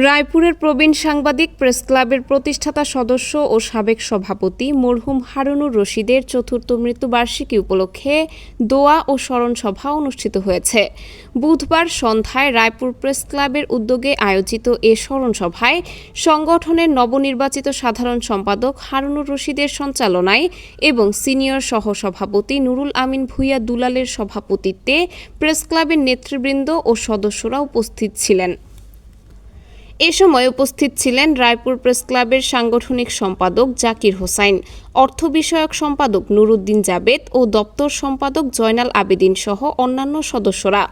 রায়পুরের প্রবীণ সাংবাদিক প্রেস ক্লাবের প্রতিষ্ঠাতা সদস্য ও সাবেক সভাপতি মরহুম হারুনুর রশিদের চতুর্থ মৃত্যুবার্ষিকী উপলক্ষে দোয়া ও স্মরণ সভা অনুষ্ঠিত হয়েছে। বুধবার সন্ধ্যায় রায়পুর প্রেস ক্লাবের উদ্যোগে আয়োজিত এ স্মরণ সভায় সংগঠনের নবনির্বাচিত সাধারণ সম্পাদক হারুনুর রশিদের সঞ্চালনায় এবং সিনিয়র সহসভাপতি নুরুল আমিন ভূঁইয়া দুলালের সভাপতিত্বে প্রেস ক্লাবের নেতৃবৃন্দ ও সদস্যরা উপস্থিত ছিলেন। এ সময় উপস্থিত ছিলেন রায়পুর প্রেস ক্লাবের সাংগঠনিক সম্পাদক জাকির হোসাইন, অর্থ বিষয়ক সম্পাদক নুরুদ্দিন জাবেদ ও দপ্তর সম্পাদক জয়নাল আবেদিন সহ অন্যান্য সদস্যরা।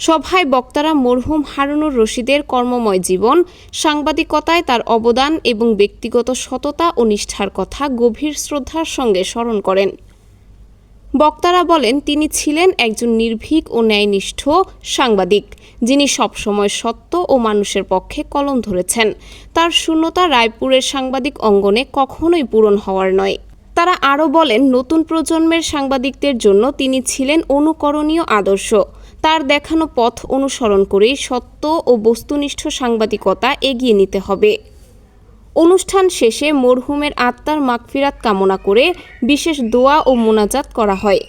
সভায় বক্তারা মরহুম হারুনুর রশিদের কর্মময় জীবন, সাংবাদিকতায় তার অবদান এবং ব্যক্তিগত সততা ও নিষ্ঠার কথা গভীর শ্রদ্ধার সঙ্গে স্মরণ করেন। বক্তারা বলেন, তিনি ছিলেন একজন নির্ভীক ও ন্যায়নিষ্ঠ সাংবাদিক, যিনি সবসময় সত্য ও মানুষের পক্ষে কলম ধরেছেন। তার শূন্যতা রায়পুরের সাংবাদিক অঙ্গনে কখনোই পূরণ হওয়ার নয়। তারা আরও বলেন, নতুন প্রজন্মের সাংবাদিকদের জন্য তিনি ছিলেন অনুকরণীয় আদর্শ। তার দেখানো পথ অনুসরণ করেই সত্য ও বস্তুনিষ্ঠ সাংবাদিকতা এগিয়ে নিতে হবে। অনুষ্ঠান শেষে মরহুমের আত্মার মাগফিরাত কামনা করে বিশেষ দোয়া ও মোনাজাত করা হয়।